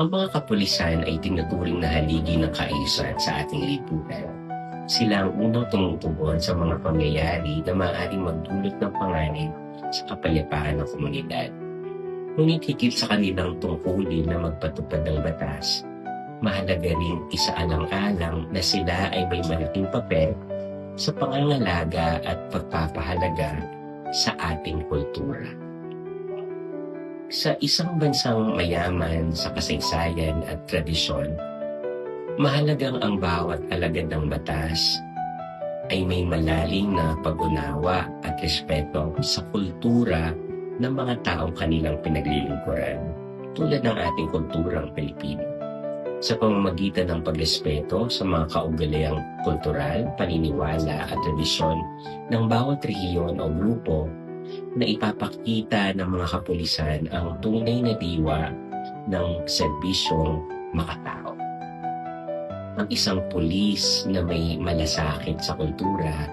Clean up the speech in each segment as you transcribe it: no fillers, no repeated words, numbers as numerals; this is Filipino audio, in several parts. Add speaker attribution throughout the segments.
Speaker 1: Ang mga kapulisan ay tinuturing na haligi ng kaayusan sa ating lipunan. Sila ang unang tumutugon sa mga pangyayari na maaaring magdulot ng panganib sa kapayapaan ng komunidad. Ngunit higit sa kanilang tungkulin na magpatupad ng batas, mahalaga rin isaalang-alang na sila ay may malaking papel sa pangangalaga at pagpapahalaga sa ating kultura. Sa isang bansang mayaman sa kasaysayan at tradisyon, mahalagang ang bawat alagad ng batas ay may malalim na pag-unawa at respeto sa kultura ng mga taong kanilang pinaglilingkuran, tulad ng ating kulturang Pilipino. Sa pamamagitan ng pagrespeto sa mga kaugaliang kultural, paniniwala at tradisyon ng bawat rehiyon o grupo, na ipapakita ng mga kapulisan ang tunay na diwa ng serbisyong makatao. Ang isang pulis na may malasakit sa kultura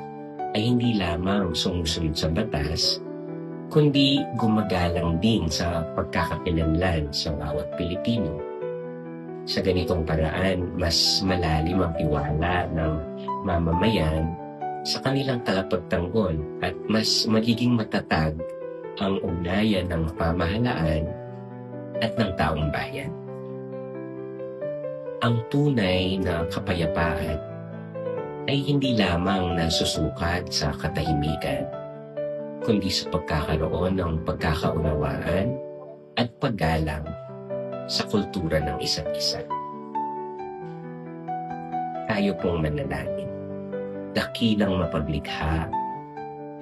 Speaker 1: ay hindi lamang sumusunod sa batas, kundi gumagalang din sa pagkakakilanlan sa bawat Pilipino. Sa ganitong paraan, mas malalim ang tiwala ng mamamayan sa kanilang tagapagtanggol at mas magiging matatag ang ugnayan ng pamahalaan at ng taong bayan. Ang tunay na kapayapaan ay hindi lamang nasusukat sa katahimikan, kundi sa pagkakaroon ng pagkakaunawaan at paggalang sa kultura ng isa't isa. Tayo pong manalangin. Dakilang mapaglikha,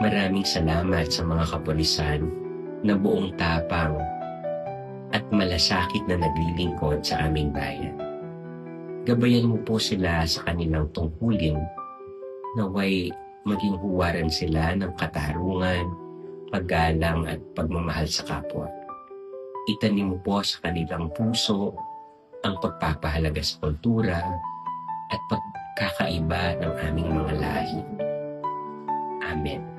Speaker 1: maraming salamat sa mga kapulisan na buong tapang at malasakit na naglilingkod sa aming bayan. Gabayan mo po sila sa kanilang tungkulin, naway maging huwaran sila ng katarungan, paggalang at pagmamahal sa kapwa. Itanim mo po sa kanilang puso ang pagpapahalaga sa kultura at pagkakaiba ng aming mga lahi. Amen.